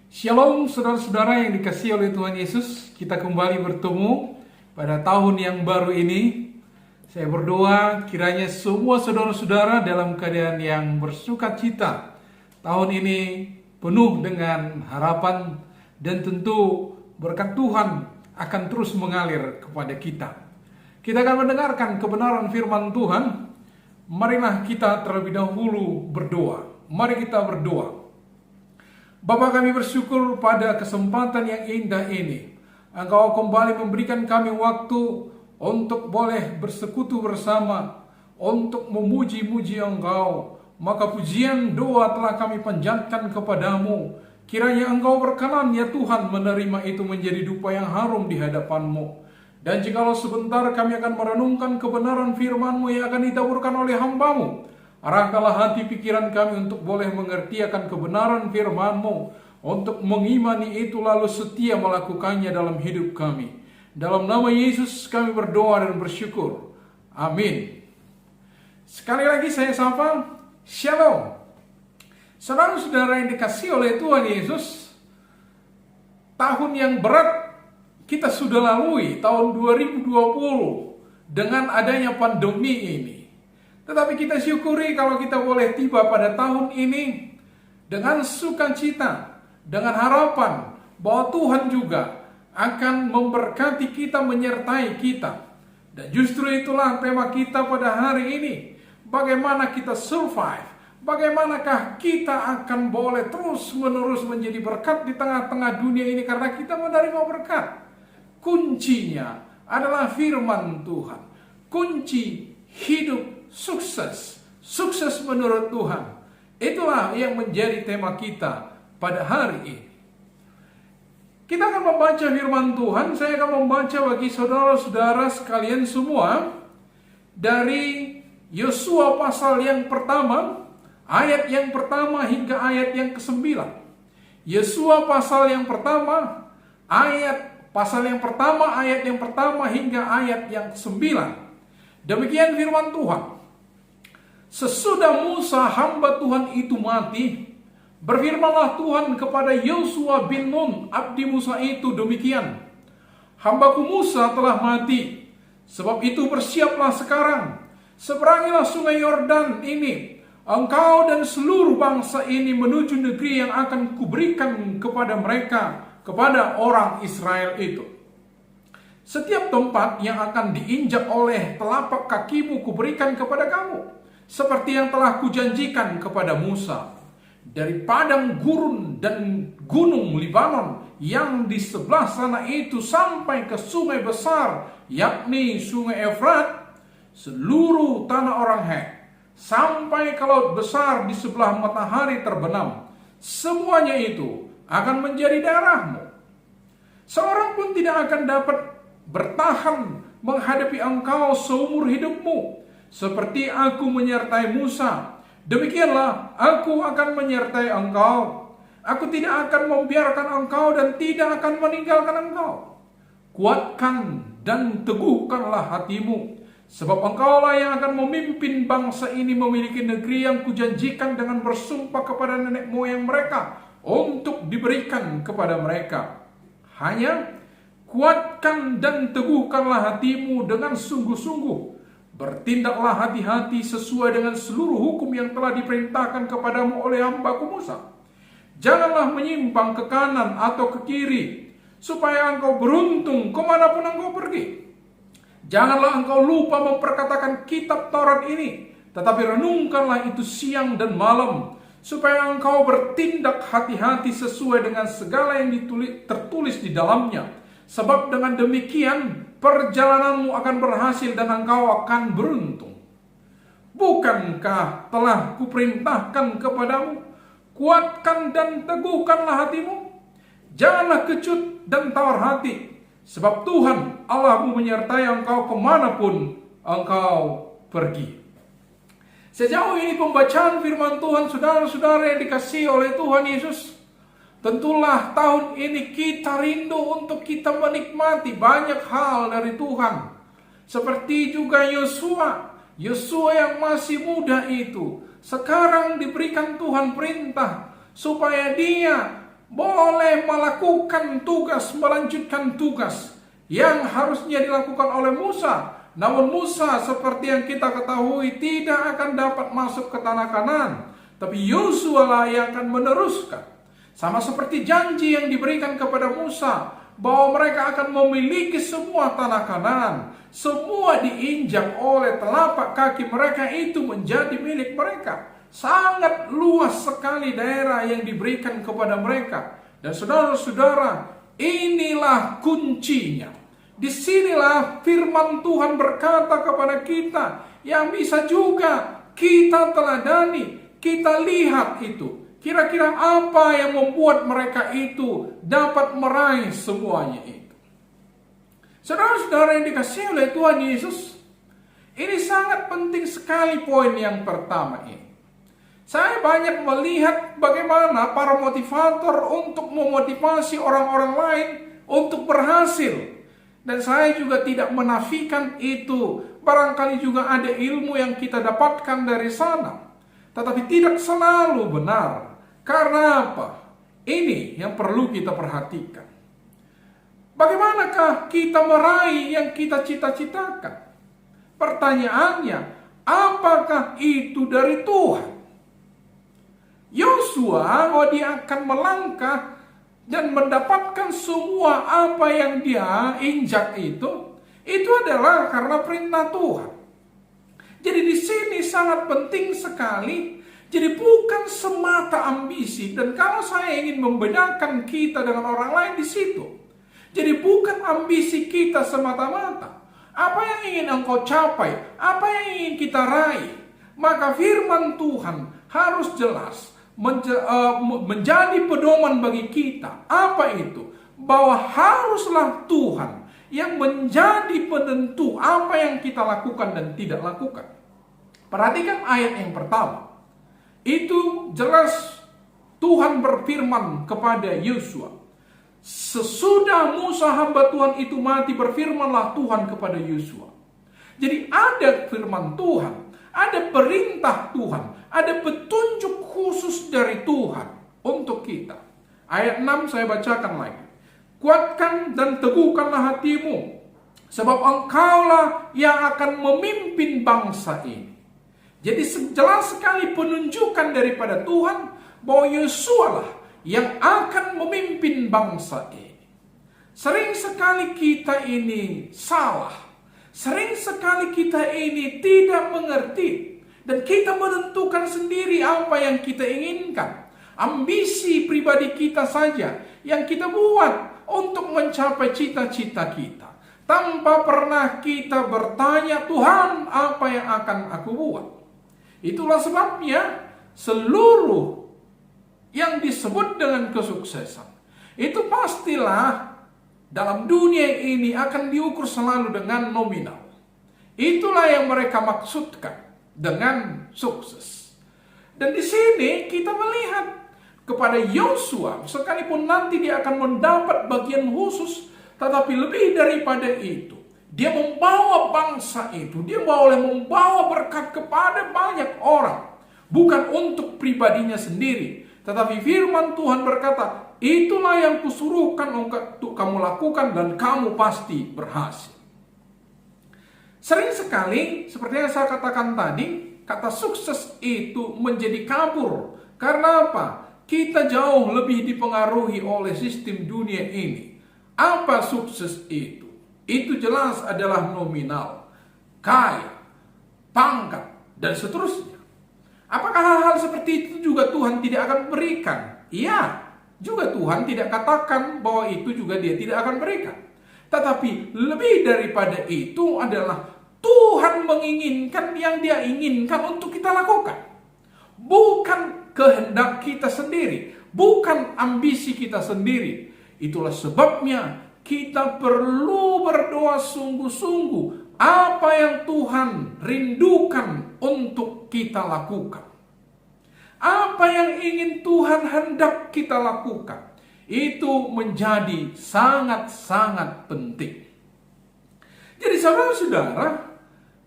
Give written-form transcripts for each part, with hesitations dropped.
Shalom saudara-saudara yang dikasihi oleh Tuhan Yesus. Kita kembali bertemu pada tahun yang baru ini. Saya berdoa kiranya semua saudara-saudara dalam keadaan yang bersuka cita. Tahun ini penuh dengan harapan dan tentu berkat Tuhan akan terus mengalir kepada kita. Kita akan mendengarkan kebenaran firman Tuhan. Marilah kita terlebih dahulu berdoa. Mari kita berdoa. Bapa, kami bersyukur pada kesempatan yang indah ini. Engkau kembali memberikan kami waktu untuk boleh bersekutu bersama, untuk memuji-muji Engkau. Maka pujian doa telah kami panjatkan kepadamu. Kiranya Engkau berkenan ya Tuhan menerima itu menjadi dupa yang harum di hadapan-Mu. Dan jikalau sebentar kami akan merenungkan kebenaran firman-Mu yang akan ditaburkan oleh hamba-Mu, arahkanlah hati pikiran kami untuk boleh mengerti akan kebenaran firman-Mu, untuk mengimani itu lalu setia melakukannya dalam hidup kami. Dalam nama Yesus kami berdoa dan bersyukur. Amin. Sekali lagi saya sapa, Shalom. Saudara-saudara yang dikasihi oleh Tuhan Yesus, tahun yang berat kita sudah lalui, tahun 2020, dengan adanya pandemi ini. Tetapi kita syukuri kalau kita boleh tiba pada tahun ini dengan sukacita, dengan harapan bahwa Tuhan juga akan memberkati kita, menyertai kita. Dan justru itulah tema kita pada hari ini. Bagaimana kita survive? Bagaimanakah kita akan boleh terus-menerus menjadi berkat di tengah-tengah dunia ini karena kita menerima berkat. Kuncinya adalah firman Tuhan. Kunci hidup sukses menurut Tuhan. Itulah yang menjadi tema kita pada hari ini. Kita akan membaca firman Tuhan. Saya akan membaca bagi saudara-saudara sekalian semua dari Yosua pasal yang pertama, ayat yang pertama hingga ayat yang ke-9. Yosua pasal yang pertama, ayat yang pertama hingga ayat yang ke-9. Demikian firman Tuhan. Sesudah Musa hamba Tuhan itu mati, berfirmanlah Tuhan kepada Yosua bin Nun, abdi Musa itu demikian. Hambaku Musa telah mati, sebab itu bersiaplah sekarang. Seberangilah sungai Yordan ini, engkau dan seluruh bangsa ini menuju negeri yang akan kuberikan kepada mereka, kepada orang Israel itu. Setiap tempat yang akan diinjak oleh telapak kakimu kuberikan kepada kamu, seperti yang telah kujanjikan kepada Musa. Dari padang gurun dan gunung Libanon yang di sebelah sana itu sampai ke sungai besar, yakni sungai Efrat, seluruh tanah orang Het, sampai ke laut besar di sebelah matahari terbenam, semuanya itu akan menjadi daerahmu. Seorang pun tidak akan dapat bertahan menghadapi engkau seumur hidupmu. Seperti aku menyertai Musa, demikianlah aku akan menyertai engkau. Aku tidak akan membiarkan engkau dan tidak akan meninggalkan engkau. Kuatkan dan teguhkanlah hatimu, sebab engkaulah yang akan memimpin bangsa ini memiliki negeri yang kujanjikan dengan bersumpah kepada nenek moyang mereka untuk diberikan kepada mereka. Hanya kuatkan dan teguhkanlah hatimu dengan sungguh-sungguh. Bertindaklah hati-hati sesuai dengan seluruh hukum yang telah diperintahkan kepadamu oleh hambaku Musa. Janganlah menyimpang ke kanan atau ke kiri, supaya engkau beruntung kemanapun engkau pergi. Janganlah engkau lupa memperkatakan kitab Taurat ini, tetapi renungkanlah itu siang dan malam, supaya engkau bertindak hati-hati sesuai dengan segala yang tertulis di dalamnya. Sebab dengan demikian perjalananmu akan berhasil dan engkau akan beruntung. Bukankah telah kuperintahkan kepadamu, kuatkan dan teguhkanlah hatimu? Janganlah kecut dan tawar hati, sebab Tuhan Allahmu menyertai engkau kemanapun engkau pergi. Sejauh ini pembacaan firman Tuhan, saudara-saudara yang dikasihi oleh Tuhan Yesus. Tentulah tahun ini kita rindu untuk kita menikmati banyak hal dari Tuhan. Seperti juga Yosua yang masih muda itu, sekarang diberikan Tuhan perintah supaya dia boleh melakukan tugas, melanjutkan tugas yang harusnya dilakukan oleh Musa. Namun Musa seperti yang kita ketahui tidak akan dapat masuk ke tanah Kanaan, tapi Yosua lah yang akan meneruskan. Sama seperti janji yang diberikan kepada Musa bahwa mereka akan memiliki semua tanah Kanaan. Semua diinjak oleh telapak kaki mereka, itu menjadi milik mereka. Sangat luas sekali daerah yang diberikan kepada mereka. Dan saudara-saudara, inilah kuncinya. Disinilah firman Tuhan berkata kepada kita, yang bisa juga kita teladani, kita lihat itu. Kira-kira apa yang membuat mereka itu dapat meraih semuanya itu. Saudara-saudara yang dikasihi oleh Tuhan Yesus, ini sangat penting sekali poin yang pertama ini. Saya banyak melihat bagaimana para motivator untuk memotivasi orang-orang lain untuk berhasil. Dan saya juga tidak menafikan itu. Barangkali juga ada ilmu yang kita dapatkan dari sana. Tetapi tidak selalu benar. Karena apa? Ini yang perlu kita perhatikan. Bagaimanakah kita meraih yang kita cita-citakan? Pertanyaannya, apakah itu dari Tuhan? Yosua, bahwa dia akan melangkah dan mendapatkan semua apa yang dia injak itu adalah karena perintah Tuhan. Jadi di sini sangat penting sekali. Jadi bukan semata ambisi. Dan kalau saya ingin membedakan kita dengan orang lain di situ, jadi bukan ambisi kita semata-mata. Apa yang ingin engkau capai, apa yang ingin kita raih, maka firman Tuhan harus jelas menjadi pedoman bagi kita. Apa itu? Bahwa haruslah Tuhan yang menjadi penentu apa yang kita lakukan dan tidak lakukan. Perhatikan ayat yang pertama. Itu jelas Tuhan berfirman kepada Yosua. Sesudah Musa hamba Tuhan itu mati, berfirmanlah Tuhan kepada Yosua. Jadi ada firman Tuhan, ada perintah Tuhan, ada petunjuk khusus dari Tuhan untuk kita. Ayat 6 saya bacakan lagi. Kuatkan dan teguhkanlah hatimu, sebab engkaulah yang akan memimpin bangsa ini. Jadi jelas sekali penunjukan daripada Tuhan bahwa Yosua lah yang akan memimpin bangsa ini. Sering sekali kita ini salah. Sering sekali kita ini tidak mengerti. Dan kita menentukan sendiri apa yang kita inginkan. Ambisi pribadi kita saja yang kita buat untuk mencapai cita-cita kita. Tanpa pernah kita bertanya, Tuhan, apa yang akan aku buat? Itulah sebabnya seluruh yang disebut dengan kesuksesan, itu pastilah dalam dunia ini akan diukur selalu dengan nominal. Itulah yang mereka maksudkan dengan sukses. Dan di sini kita melihat kepada Yosua, sekalipun nanti dia akan mendapat bagian khusus, tetapi lebih daripada itu, dia membawa bangsa itu, dia boleh membawa berkat kepada banyak orang, bukan untuk pribadinya sendiri, tetapi firman Tuhan berkata, itulah yang kusuruhkan untuk kamu lakukan dan kamu pasti berhasil. Sering sekali, seperti yang saya katakan tadi, kata sukses itu menjadi kabur. Karena apa? Kita jauh lebih dipengaruhi oleh sistem dunia ini. Apa sukses itu? Itu jelas adalah nominal, kaya, pangkat, dan seterusnya. Apakah hal-hal seperti itu juga Tuhan tidak akan berikan? Iya, juga Tuhan tidak katakan bahwa itu juga dia tidak akan berikan. Tetapi lebih daripada itu adalah Tuhan menginginkan yang dia inginkan untuk kita lakukan. Bukan kehendak kita sendiri, bukan ambisi kita sendiri. Itulah sebabnya kita perlu berdoa sungguh-sungguh apa yang Tuhan rindukan untuk kita lakukan. Apa yang ingin Tuhan hendak kita lakukan. Itu menjadi sangat-sangat penting. Jadi saudara-saudara,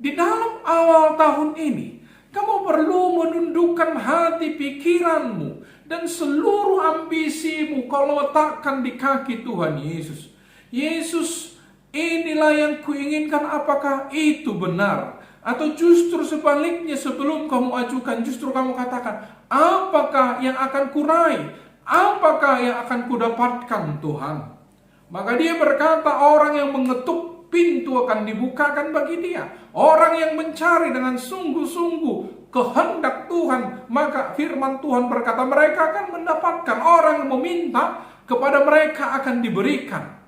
di dalam awal tahun ini, kamu perlu menundukkan hati pikiranmu dan seluruh ambisimu kau letakkan di kaki Tuhan Yesus. Yesus, inilah yang kuinginkan, apakah itu benar? Atau justru sebaliknya, sebelum kamu ajukan, justru kamu katakan, apakah yang akan kurai? Apakah yang akan kudapatkan Tuhan? Maka dia berkata, orang yang mengetuk, pintu akan dibukakan bagi dia. Orang yang mencari dengan sungguh-sungguh kehendak Tuhan, maka firman Tuhan berkata, mereka akan mendapatkan. Orang yang meminta, kepada mereka akan diberikan.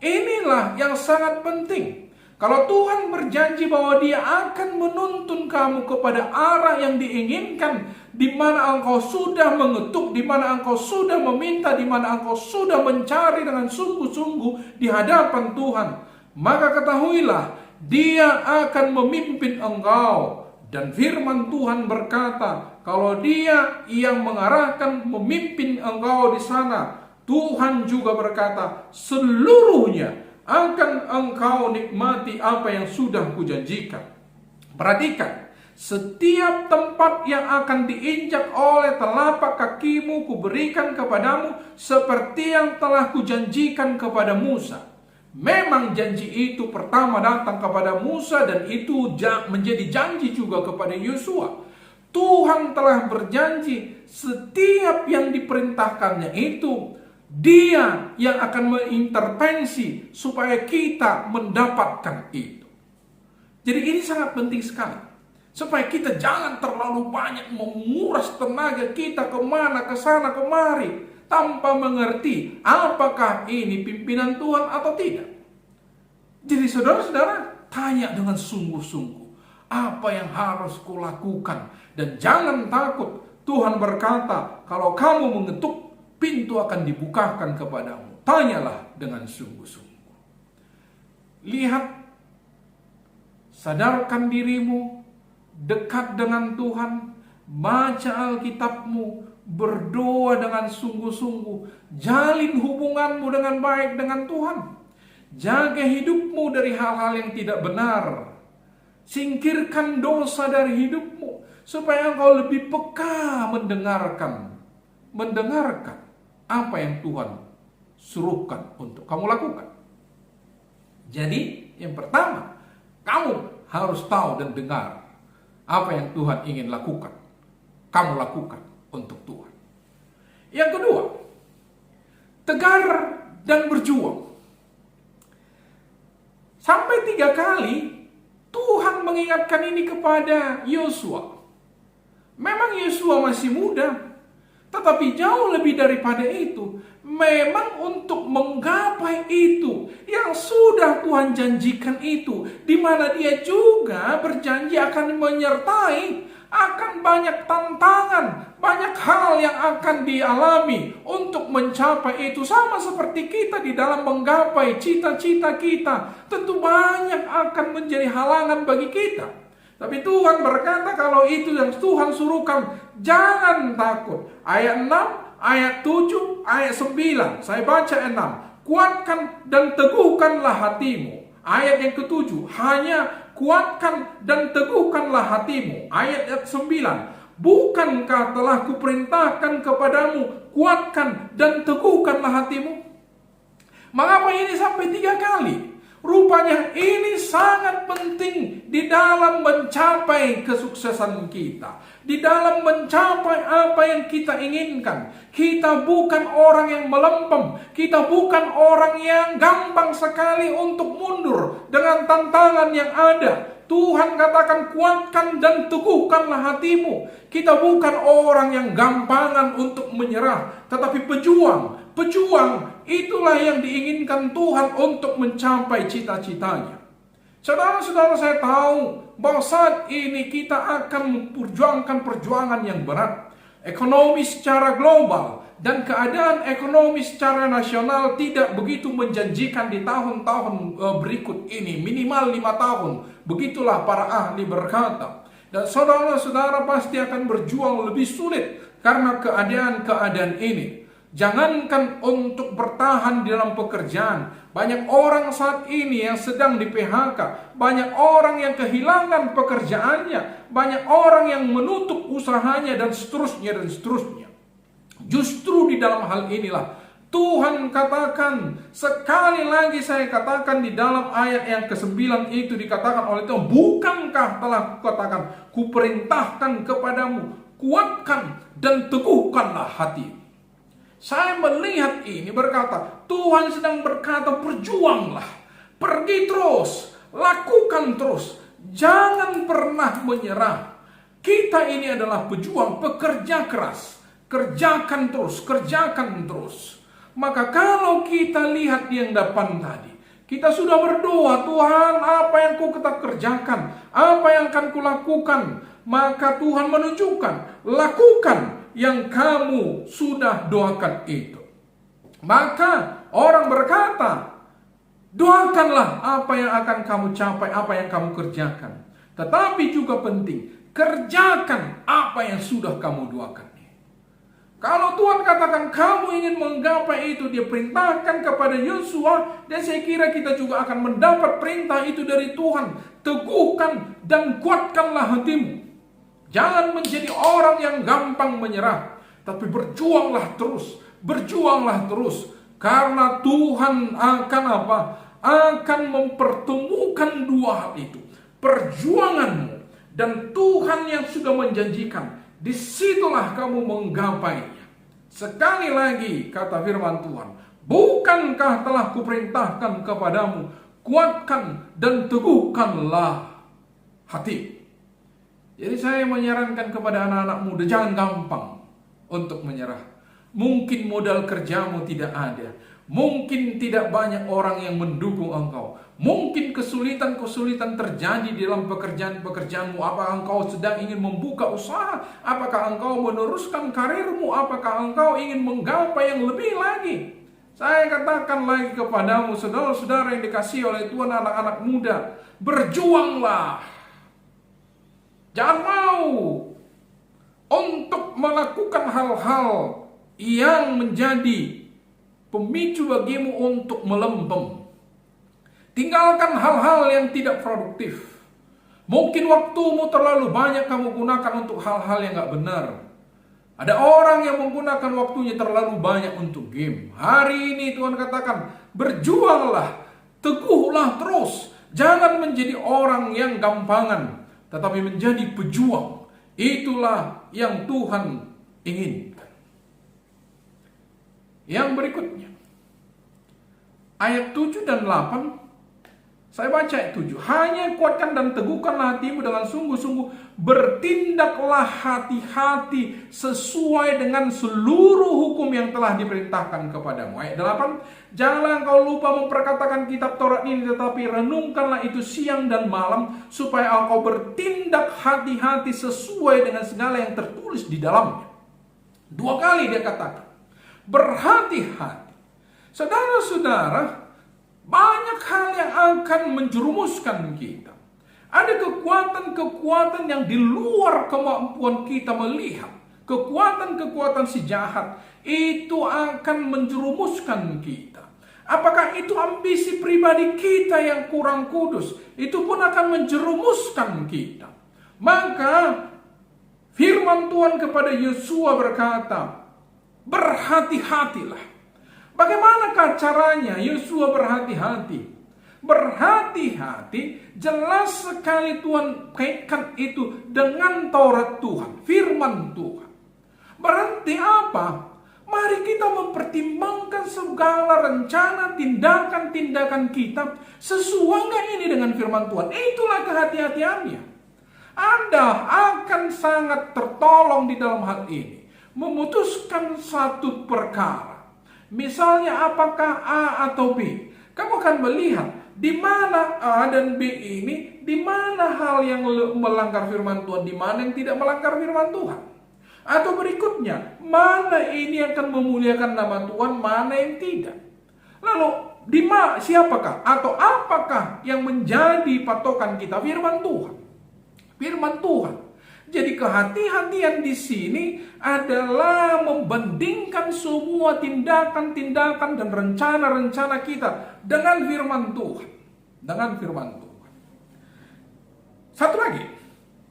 Inilah yang sangat penting. Kalau Tuhan berjanji bahwa Dia akan menuntun kamu kepada arah yang diinginkan, di mana engkau sudah mengetuk, di mana engkau sudah meminta, di mana engkau sudah mencari dengan sungguh-sungguh di hadapan Tuhan, maka ketahuilah Dia akan memimpin engkau. Dan firman Tuhan berkata, kalau Dia yang mengarahkan, memimpin engkau di sana, Tuhan juga berkata, seluruhnya akan engkau nikmati apa yang sudah kujanjikan. Perhatikan, setiap tempat yang akan diinjak oleh telapak kakimu kuberikan kepadamu seperti yang telah kujanjikan kepada Musa. Memang janji itu pertama datang kepada Musa dan itu menjadi janji juga kepada Yosua. Tuhan telah berjanji setiap yang diperintahkannya itu Dia yang akan mengintervensi supaya kita mendapatkan itu. Jadi ini sangat penting sekali. Supaya kita jangan terlalu banyak menguras tenaga kita kemana, ke sana, kemari, tanpa mengerti apakah ini pimpinan Tuhan atau tidak. Jadi saudara-saudara, tanya dengan sungguh-sungguh, apa yang harus kulakukan? Dan jangan takut. Tuhan berkata, kalau kamu mengetuk, pintu akan dibukakan kepadamu. Tanyalah dengan sungguh-sungguh. Lihat, sadarkan dirimu, dekat dengan Tuhan, baca Alkitabmu, berdoa dengan sungguh-sungguh, jalin hubunganmu dengan baik dengan Tuhan. Jaga hidupmu dari hal-hal yang tidak benar. Singkirkan dosa dari hidupmu, supaya engkau lebih peka mendengarkan apa yang Tuhan suruhkan untuk kamu lakukan. Jadi, yang pertama, kamu harus tahu dan dengar apa yang Tuhan ingin lakukan. Kamu lakukan untuk Tuhan. Yang kedua, tegar dan berjuang. Sampai 3 kali Tuhan mengingatkan ini kepada Yosua. Memang Yosua masih muda, tetapi jauh lebih daripada itu, memang untuk menggapai itu yang sudah Tuhan janjikan itu, di mana Dia juga berjanji akan menyertai, akan banyak tantangan, banyak hal yang akan dialami untuk mencapai itu. Sama seperti kita di dalam menggapai cita-cita kita, tentu banyak akan menjadi halangan bagi kita. Tapi Tuhan berkata kalau itu yang Tuhan suruhkan, jangan takut. Ayat 6, ayat 7, ayat 9. Saya baca 6. Kuatkan dan teguhkanlah hatimu. Ayat yang ke-7. Hanya kuatkan dan teguhkanlah hatimu. Ayat 9. Bukankah telah kuperintahkan kepadamu, kuatkan dan teguhkanlah hatimu? Mengapa ini sampai 3 kali? Rupanya ini sangat penting di dalam mencapai kesuksesan kita. Di dalam mencapai apa yang kita inginkan. Kita bukan orang yang melempem. Kita bukan orang yang gampang sekali untuk mundur dengan tantangan yang ada. Tuhan katakan kuatkan dan teguhkanlah hatimu. Kita bukan orang yang gampangan untuk menyerah, tetapi pejuang. Pejuang itulah yang diinginkan Tuhan untuk mencapai cita-citanya. Saudara-saudara, saya tahu bahwa saat ini kita akan memperjuangkan perjuangan yang berat. Ekonomi secara global dan keadaan ekonomi secara nasional tidak begitu menjanjikan di tahun-tahun berikut ini. Minimal 5 tahun. Begitulah para ahli berkata. Dan saudara-saudara pasti akan berjuang lebih sulit karena keadaan-keadaan ini. Jangankan untuk bertahan di dalam pekerjaan. Banyak orang saat ini yang sedang di PHK. Banyak orang yang kehilangan pekerjaannya. Banyak orang yang menutup usahanya dan seterusnya dan seterusnya. Justru di dalam hal inilah Tuhan katakan, sekali lagi saya katakan di dalam ayat yang ke-9 itu dikatakan oleh Tuhan, bukankah telah kukatakan, kuperintahkan kepadamu, kuatkan dan teguhkanlah hati. Saya melihat ini berkata, Tuhan sedang berkata, berjuanglah, pergi terus, lakukan terus, jangan pernah menyerah. Kita ini adalah pejuang, pekerja keras, kerjakan terus. Maka kalau kita lihat yang depan tadi, kita sudah berdoa, Tuhan apa yang kau kerjakan, apa yang akan kulakukan. Maka Tuhan menunjukkan, lakukan yang kamu sudah doakan itu. Maka orang berkata, doakanlah apa yang akan kamu capai, apa yang kamu kerjakan. Tetapi juga penting, kerjakan apa yang sudah kamu doakan. Kalau Tuhan katakan kamu ingin menggapai itu, Dia perintahkan kepada Yosua, dan saya kira kita juga akan mendapat perintah itu dari Tuhan. Teguhkan dan kuatkanlah hatimu. Jangan menjadi orang yang gampang menyerah, tapi berjuanglah terus, karena Tuhan akan apa? Akan mempertemukan dua hal itu, perjuanganmu dan Tuhan yang sudah menjanjikan. Disitulah kamu menggapainya. Sekali lagi kata firman Tuhan, bukankah telah kuperintahkan kepadamu, kuatkan dan teguhkanlah hati. Jadi saya menyarankan kepada anak-anak muda, jangan gampang untuk menyerah. Mungkin modal kerjamu tidak ada, mungkin tidak banyak orang yang mendukung engkau, mungkin kesulitan-kesulitan terjadi di dalam pekerjaan-pekerjaanmu. Apakah engkau sedang ingin membuka usaha? Apakah engkau meneruskan karirmu? Apakah engkau ingin menggapai yang lebih lagi? Saya katakan lagi kepadamu, saudara-saudara yang dikasihi oleh Tuhan, anak-anak muda, berjuanglah. Jangan mau untuk melakukan hal-hal yang menjadi pemicu bagimu untuk melempem. Tinggalkan hal-hal yang tidak produktif. Mungkin waktumu terlalu banyak kamu gunakan untuk hal-hal yang gak benar. Ada orang yang menggunakan waktunya terlalu banyak untuk game. Hari ini Tuhan katakan, berjuanglah, teguhlah terus. Jangan menjadi orang yang gampangan, tetapi menjadi pejuang. Itulah yang Tuhan inginkan. Yang berikutnya, ayat 7 dan 8, saya baca ayat 7. Hanya kuatkan dan teguhkanlah hatimu dengan sungguh-sungguh, bertindaklah hati-hati sesuai dengan seluruh hukum yang telah diperintahkan kepadamu. Ayat 8, janganlah engkau lupa memperkatakan kitab Taurat ini, tetapi renungkanlah itu siang dan malam, supaya engkau bertindak hati-hati sesuai dengan segala yang tertulis di dalamnya. 2 kali dia katakan, berhati-hati. Saudara-saudara, banyak hal yang akan menjerumuskan kita. Ada kekuatan-kekuatan yang di luar kemampuan kita melihat. Kekuatan-kekuatan si jahat itu akan menjerumuskan kita. Apakah itu ambisi pribadi kita yang kurang kudus? Itu pun akan menjerumuskan kita. Maka firman Tuhan kepada Yosua berkata, berhati-hatilah. Bagaimanakah caranya Yosua berhati-hati? Berhati-hati jelas sekali Tuhan kaitkan itu dengan Taurat Tuhan, firman Tuhan. Berarti apa? Mari kita mempertimbangkan segala rencana tindakan-tindakan kita sesuai nggak ini dengan firman Tuhan. Itulah kehati-hatiannya. Anda akan sangat tertolong di dalam hal ini. Memutuskan satu perkara. Misalnya apakah A atau B? Kamu akan melihat di mana A dan B ini, di mana hal yang melanggar firman Tuhan, di mana yang tidak melanggar firman Tuhan. Atau berikutnya, mana ini akan memuliakan nama Tuhan, mana yang tidak. Lalu siapakah atau apakah yang menjadi patokan kita? Firman Tuhan. Firman Tuhan. Jadi kehati-hatian di sini adalah membandingkan semua tindakan-tindakan dan rencana-rencana kita dengan firman Tuhan. Dengan firman Tuhan. Satu lagi,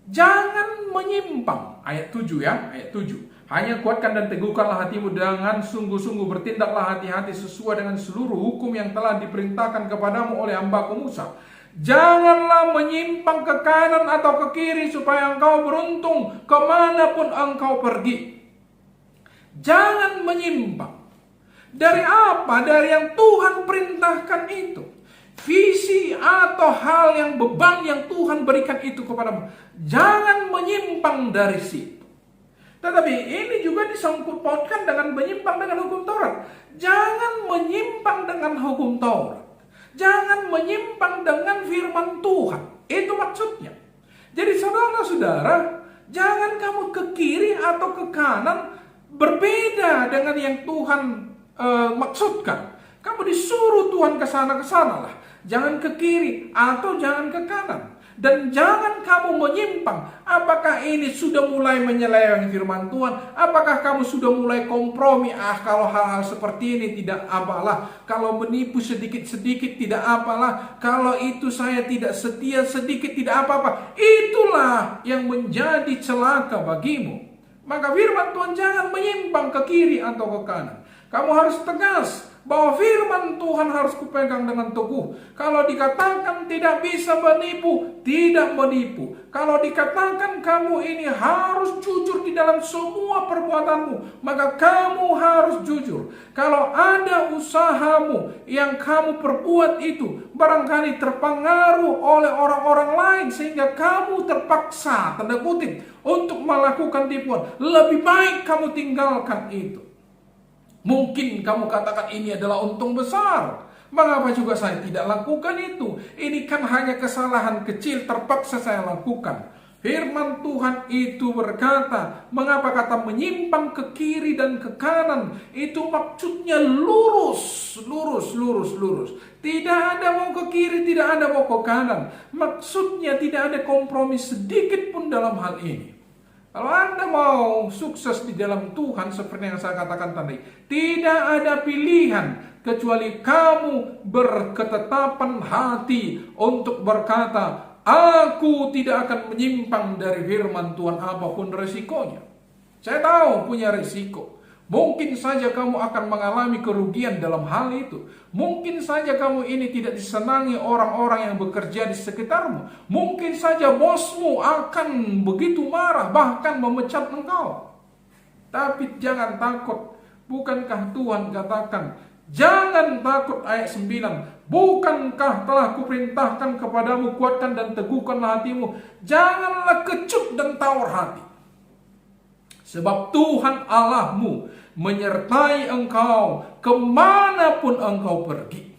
jangan menyimpang. ayat 7 ya, ayat 7. Hanya kuatkan dan teguhkanlah hatimu dengan sungguh-sungguh, bertindaklah hati-hati sesuai dengan seluruh hukum yang telah diperintahkan kepadamu oleh hambaku Musa. Janganlah menyimpang ke kanan atau ke kiri supaya engkau beruntung kemanapun engkau pergi. Jangan menyimpang. Dari apa? Dari yang Tuhan perintahkan itu. Visi atau hal yang beban yang Tuhan berikan itu kepadamu. Jangan menyimpang dari situ. Tetapi ini juga disangkut pautkan dengan menyimpang dengan hukum Taurat. Jangan menyimpang dengan hukum Taurat. Jangan menyimpang dengan firman Tuhan. Itu maksudnya. Jadi saudara-saudara, jangan kamu ke kiri atau ke kanan berbeda dengan yang Tuhan maksudkan. Kamu disuruh Tuhan ke sana lah. Jangan ke kiri atau jangan ke kanan. Dan jangan kamu menyimpang. Apakah ini sudah mulai menyeleweng firman Tuhan? Apakah kamu sudah mulai kompromi? Kalau hal-hal seperti ini tidak apalah. Kalau menipu sedikit-sedikit tidak apalah. Kalau itu saya tidak setia sedikit tidak apa-apa. Itulah yang menjadi celaka bagimu. Maka firman Tuhan jangan menyimpang ke kiri atau ke kanan. Kamu harus tegas bahwa firman Tuhan harus kupegang dengan teguh. Kalau dikatakan tidak bisa menipu, tidak menipu. Kalau dikatakan kamu ini harus jujur di dalam semua perbuatanmu, maka kamu harus jujur. Kalau ada usahamu yang kamu perbuat itu barangkali terpengaruh oleh orang-orang lain sehingga kamu terpaksa, tanda kutip, untuk melakukan tipuan, lebih baik kamu tinggalkan itu. Mungkin kamu katakan ini adalah untung besar. Mengapa juga saya tidak lakukan itu? Ini kan hanya kesalahan kecil terpaksa saya lakukan. Firman Tuhan itu berkata, mengapa kata menyimpang ke kiri dan ke kanan? Itu maksudnya lurus. Tidak ada mau ke kiri, tidak ada mau ke kanan. Maksudnya tidak ada kompromi sedikit pun dalam hal ini. Kalau Anda mau sukses di dalam Tuhan seperti yang saya katakan tadi, tidak ada pilihan kecuali kamu berketetapan hati untuk berkata, aku tidak akan menyimpang dari firman Tuhan apapun resikonya. Saya tahu punya risiko. Mungkin saja kamu akan mengalami kerugian dalam hal itu. Mungkin saja kamu ini tidak disenangi orang-orang yang bekerja di sekitarmu. Mungkin saja bosmu akan begitu marah, bahkan memecat engkau. Tapi jangan takut. Bukankah Tuhan katakan, jangan takut ayat 9. Bukankah telah kuperintahkan kepadamu, kuatkan dan teguhkanlah hatimu. Janganlah kecut dan tawar hati. Sebab Tuhan Allahmu menyertai engkau kemanapun engkau pergi.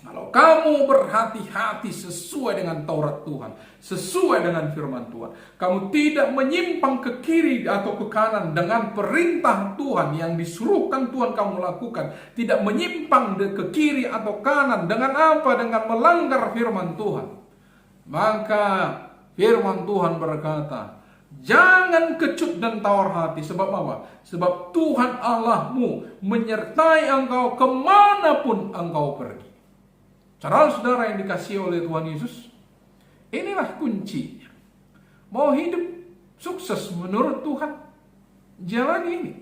Kalau kamu berhati-hati sesuai dengan Taurat Tuhan, sesuai dengan firman Tuhan, kamu tidak menyimpang ke kiri atau ke kanan dengan perintah Tuhan yang disuruhkan Tuhan kamu lakukan, tidak menyimpang ke kiri atau kanan dengan apa? Dengan melanggar firman Tuhan. Maka firman Tuhan berkata, jangan kecut dan tawar hati. Sebab apa? Sebab Tuhan Allahmu menyertai engkau kemanapun engkau pergi. Saudara-saudara yang dikasihi oleh Tuhan Yesus, inilah kuncinya. Mau hidup sukses menurut Tuhan, jalan ini.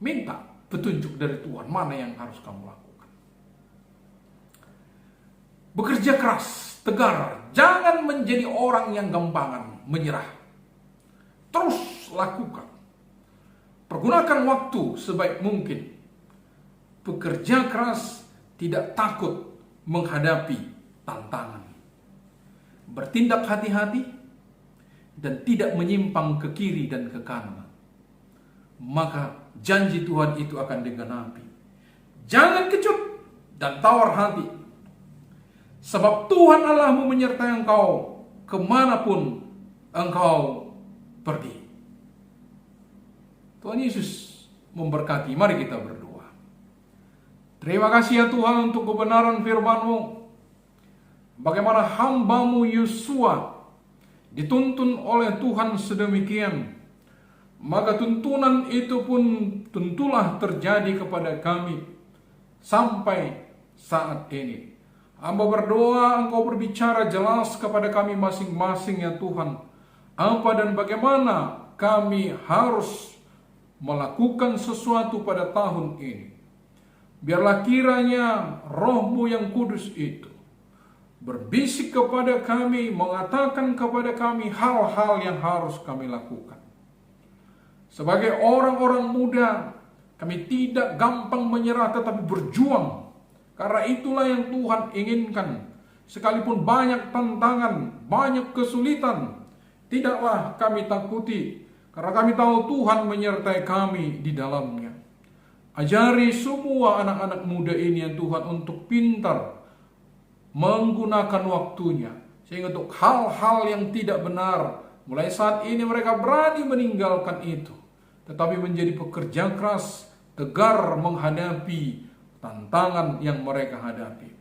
Minta petunjuk dari Tuhan, mana yang harus kamu lakukan. Bekerja keras, tegar, jangan menjadi orang yang gampangan menyerah. Terus lakukan. Pergunakan waktu sebaik mungkin. Bekerja keras, tidak takut menghadapi tantangan. Bertindak hati-hati dan tidak menyimpang ke kiri dan ke kanan. Maka janji Tuhan itu akan digenapi. Jangan kecut dan tawar hati. Sebab Tuhan Allahmu menyertai engkau kemanapun engkau pergi. Tuhan Yesus memberkati. Mari kita berdoa. Terima kasih ya Tuhan untuk kebenaran firman-Mu. Bagaimana hamba-Mu Yosua dituntun oleh Tuhan sedemikian. Maka tuntunan itu pun tentulah terjadi kepada kami sampai saat ini. Hamba berdoa Engkau berbicara jelas kepada kami masing-masing ya Tuhan. apa dan bagaimana kami harus melakukan sesuatu pada tahun ini. Biarlah kiranya Roh-Mu yang kudus itu berbisik kepada kami, mengatakan kepada kami hal-hal yang harus kami lakukan. Sebagai orang-orang muda, kami tidak gampang menyerah tetapi berjuang. Karena itulah yang Tuhan inginkan. Sekalipun banyak tantangan, banyak kesulitan, tidaklah kami takuti. Karena kami tahu Tuhan menyertai kami di dalamnya. Ajari semua anak-anak muda ini yang Tuhan untuk pintar menggunakan waktunya. Sehingga untuk hal-hal yang tidak benar, mulai saat ini mereka berani meninggalkan itu. Tetapi menjadi pekerja keras, tegar menghadapi tantangan yang mereka hadapi.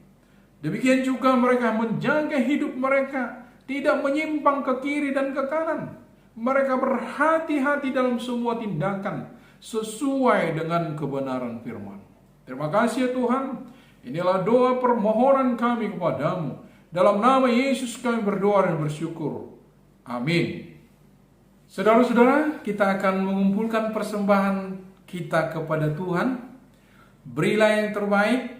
Demikian juga mereka menjaga hidup mereka, tidak menyimpang ke kiri dan ke kanan. Mereka berhati-hati dalam semua tindakan sesuai dengan kebenaran firman. Terima kasih ya Tuhan. Inilah doa permohonan kami kepadamu. Dalam nama Yesus kami berdoa dan bersyukur. Amin. Saudara-saudara, kita akan mengumpulkan persembahan kita kepada Tuhan. Berilah yang terbaik.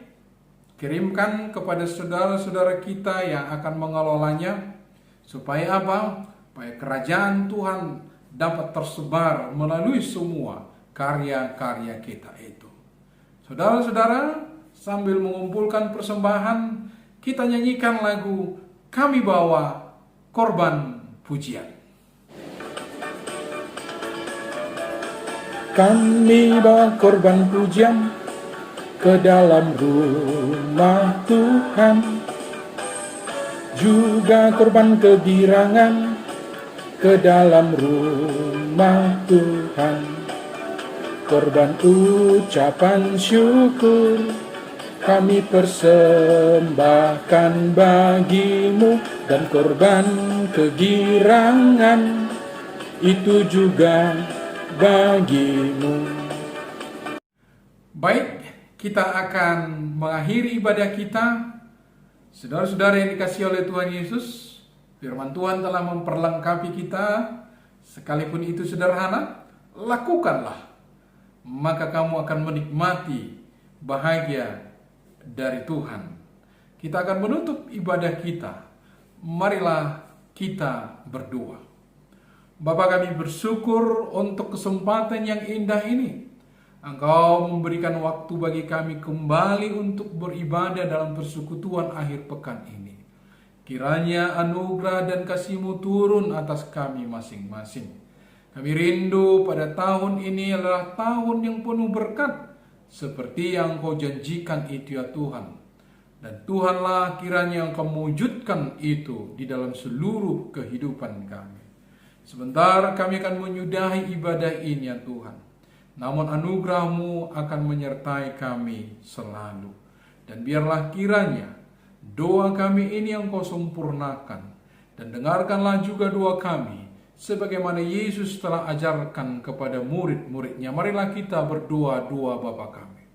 Kirimkan kepada saudara-saudara kita yang akan mengelolanya. Supaya apa? Supaya kerajaan Tuhan dapat tersebar melalui semua karya-karya kita itu. Saudara-saudara, sambil mengumpulkan persembahan, kita nyanyikan lagu Kami Bawa Korban Pujian. Kami bawa korban pujian ke dalam rumah Tuhan, juga korban kegirangan ke dalam rumah Tuhan. Korban ucapan syukur kami persembahkan bagimu, dan korban kegirangan itu juga bagimu. Baik, kita akan mengakhiri ibadah kita. Saudara-saudara yang dikasihi oleh Tuhan Yesus, firman Tuhan telah memperlengkapi kita. Sekalipun itu sederhana, lakukanlah. Maka kamu akan menikmati bahagia dari Tuhan. Kita akan menutup ibadah kita. Marilah kita berdoa. Bapa, kami bersyukur untuk kesempatan yang indah ini. Engkau memberikan waktu bagi kami kembali untuk beribadah dalam persekutuan akhir pekan ini. Kiranya anugerah dan kasih-Mu turun atas kami masing-masing. Kami rindu pada tahun ini adalah tahun yang penuh berkat, seperti yang Kau janjikan itu ya Tuhan. Dan Tuhanlah kiranya Engkau mewujudkan itu di dalam seluruh kehidupan kami. Sebentar kami akan menyudahi ibadah ini ya Tuhan. Namun anugerah-Mu akan menyertai kami selalu. Dan biarlah kiranya doa kami ini yang Kau sempurnakan. Dan dengarkanlah juga doa kami, sebagaimana Yesus telah ajarkan kepada murid-muridnya. Marilah kita berdoa-doa Bapa kami.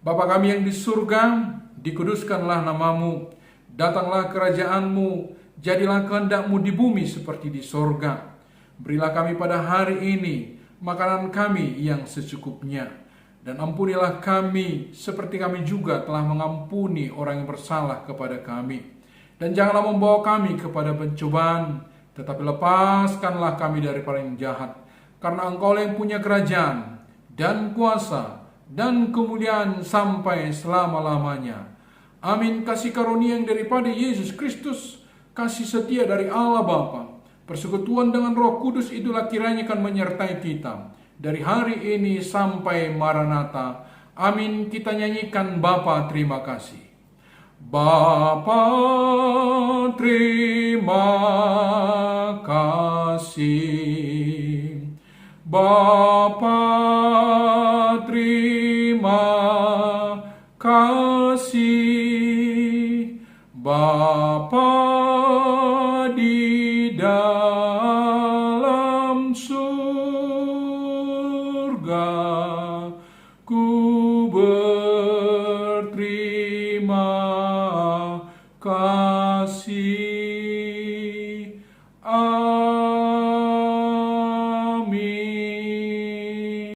Bapa kami yang di surga, dikuduskanlah nama-Mu. Datanglah kerajaan-Mu. Jadilah kehendak-Mu di bumi seperti di sorga. Berilah kami pada hari ini makanan kami yang secukupnya. Dan ampunilah kami seperti kami juga telah mengampuni orang yang bersalah kepada kami. Dan janganlah membawa kami kepada pencobaan, tetapi lepaskanlah kami daripada yang jahat. Karena Engkau yang punya kerajaan dan kuasa dan kemuliaan sampai selama-lamanya. Amin. Kasih karunia yang daripada Yesus Kristus, kasih setia dari Allah Bapa, persekutuan dengan Roh Kudus itulah kiranya akan menyertai kita dari hari ini sampai Maranatha. Amin. Kita nyanyikan Bapa terima kasih. Bapa terima kasih. Bapa terima kasih. Bapa di dalam surga,